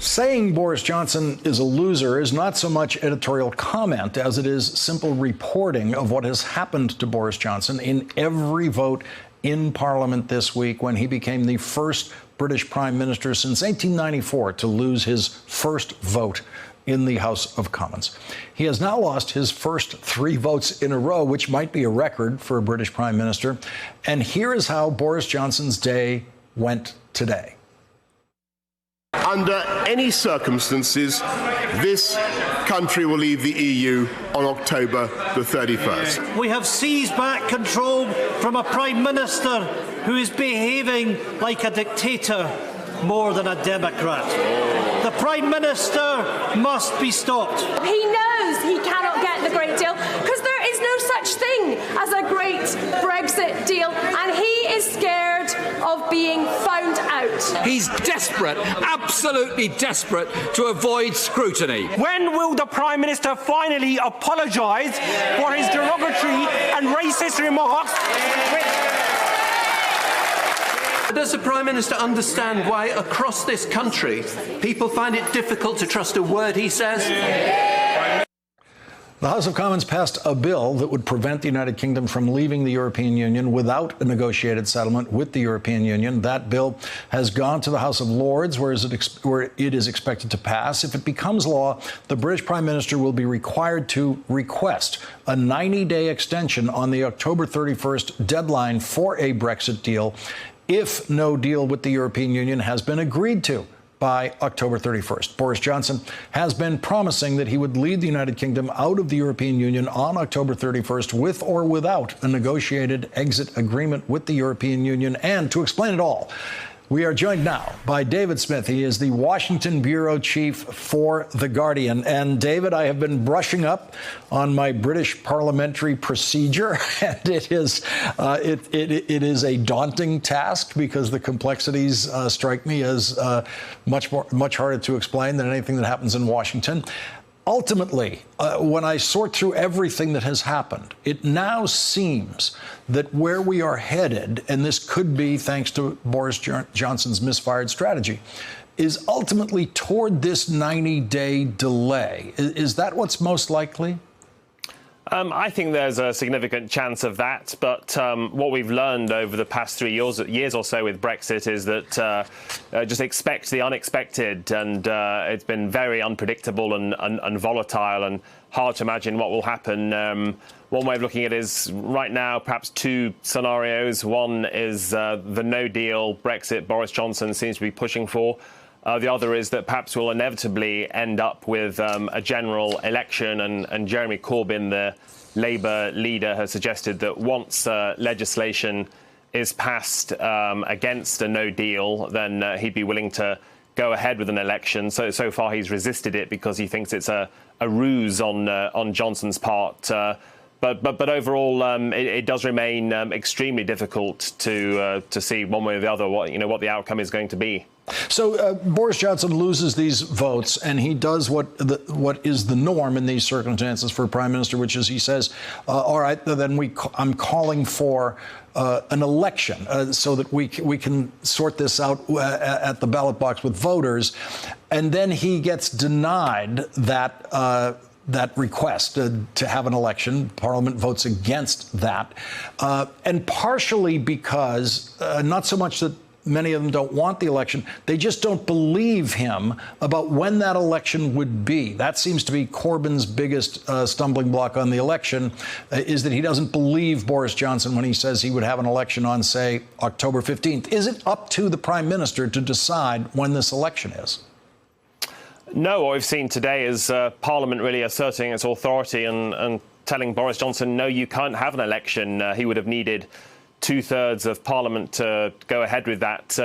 Saying Boris Johnson is a loser is not so much editorial comment as it is simple reporting of what has happened to Boris Johnson in every vote in Parliament this week when he became the first British Prime Minister since 1894 to lose his first vote in the House of Commons. He has now lost his first 3 votes in a row, which might be a record for a British Prime Minister. And here is how Boris Johnson's day went today. Under any circumstances, this country will leave the EU on October the 31st. We have seized back control from a Prime Minister who is behaving like a dictator more than a Democrat. The Prime Minister must be stopped. He knows he cannot get the great deal because there is no such thing as a great Brexit deal, and he is scared of being found out. He's desperate, absolutely desperate, to avoid scrutiny. When will the Prime Minister finally apologise for his derogatory and racist remarks? Does the Prime Minister understand why across this country people find it difficult to trust a word he says? The House of Commons passed a bill that would prevent the United Kingdom from leaving the European Union without a negotiated settlement with the European Union. That bill has gone to the House of Lords, where it is expected to pass. If it becomes law, the British Prime Minister will be required to request a 90-day extension on the October 31st deadline for a Brexit deal if no deal with the European Union has been agreed to by October 31st. Boris Johnson has been promising that he would lead the United Kingdom out of the European Union on October 31st with or without a negotiated exit agreement with the European Union. And to explain it all, we are joined now by David Smith. He is the Washington bureau chief for The Guardian. And David, I have been brushing up on my British parliamentary procedure, and it is a daunting task because the complexities strike me as much harder to explain than anything that happens in Washington. Ultimately, when I sort through everything that has happened, it now seems that where we are headed, and this could be thanks to Boris Johnson's misfired strategy, is ultimately toward this 90-day delay. Is that what's most likely? I think there's a significant chance of that, but what we've learned over the past 3 years or so with Brexit is that just expect the unexpected, and it's been very unpredictable and volatile and hard to imagine what will happen. One way of looking at it is right now perhaps 2 scenarios. One is the no-deal Brexit Boris Johnson seems to be pushing for. The other is that perhaps we'll inevitably end up with a general election, and Jeremy Corbyn, the Labour leader, has suggested that once legislation is passed against a no deal, then he'd be willing to go ahead with an election. So far he's resisted it because he thinks it's a ruse on Johnson's part. But overall, it does remain extremely difficult to see one way or the other what the outcome is going to be. So Boris Johnson loses these votes, and he does what is the norm in these circumstances for a prime minister, which is he says, all right, then I'm calling for an election so that we can sort this out at the ballot box with voters. And then he gets denied that request to have an election. Parliament votes against that. And partially because, not so much that many of them don't want the election, they just don't believe him about when that election would be. That seems to be Corbyn's biggest stumbling block on the election, is that he doesn't believe Boris Johnson when he says he would have an election on, say, October 15th. Is it up to the Prime Minister to decide when this election is? No, what we've seen today is Parliament really asserting its authority and telling Boris Johnson, no, you can't have an election. He would have needed 2/3 of Parliament to go ahead with that.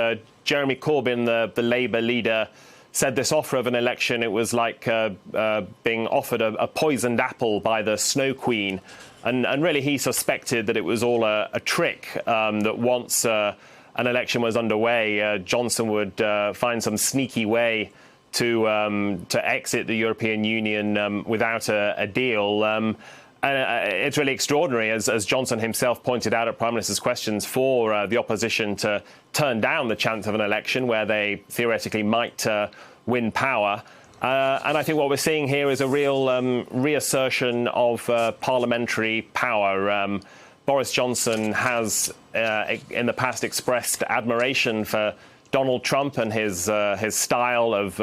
Jeremy Corbyn, the Labour leader, said this offer of an election, it was like being offered a poisoned apple by the Snow Queen. And really he suspected that it was all a trick, that once an election was underway, Johnson would find some sneaky way to exit the European Union without a deal. It's really extraordinary, as Johnson himself pointed out at Prime Minister's questions, for the opposition to turn down the chance of an election where they theoretically might win power. And I think what we're seeing here is a real reassertion of parliamentary power. Boris Johnson has, in the past, expressed admiration for Donald Trump and his style of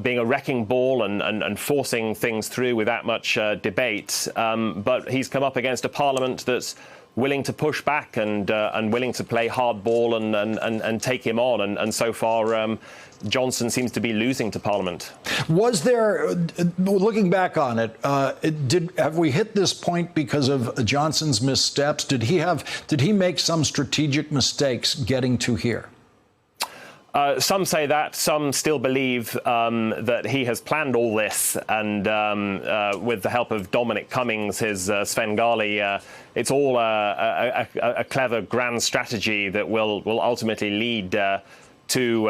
being a wrecking ball and forcing things through without much debate. But he's come up against a parliament that's willing to push back and willing to play hardball and take him on. And so far, Johnson seems to be losing to Parliament. Was there, looking back on it, have we hit this point because of Johnson's missteps? Did he make some strategic mistakes getting to here? Some say that. Some still believe that he has planned all this, and with the help of Dominic Cummings, his Svengali, it's all a clever grand strategy that will ultimately lead to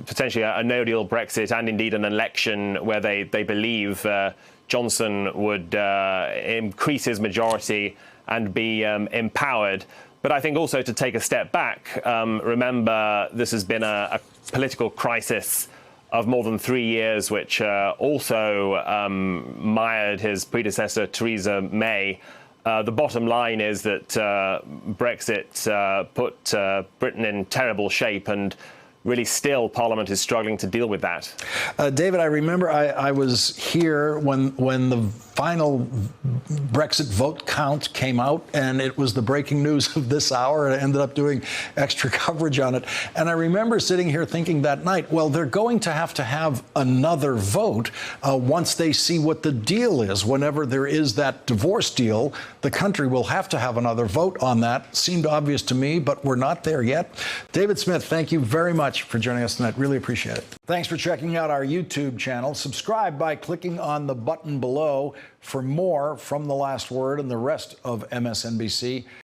potentially a no-deal Brexit and indeed an election where they believe Johnson would increase his majority and be empowered. But I think also to take a step back, remember this has been a political crisis of more than 3 years, which also mired his predecessor, Theresa May. The bottom line is that Brexit put Britain in terrible shape, and really still Parliament is struggling to deal with that. David, I remember I was here when the final Brexit vote count came out, and it was the breaking news of this hour. I ended up doing extra coverage on it. And I remember sitting here thinking that night, well, they're going to have another vote once they see what the deal is. Whenever there is that divorce deal, the country will have to have another vote on that. Seemed obvious to me, but we're not there yet. David Smith, thank you very much for joining us tonight. Really appreciate it. Thanks for checking out our YouTube channel. Subscribe by clicking on the button below for more from The Last Word and the rest of MSNBC.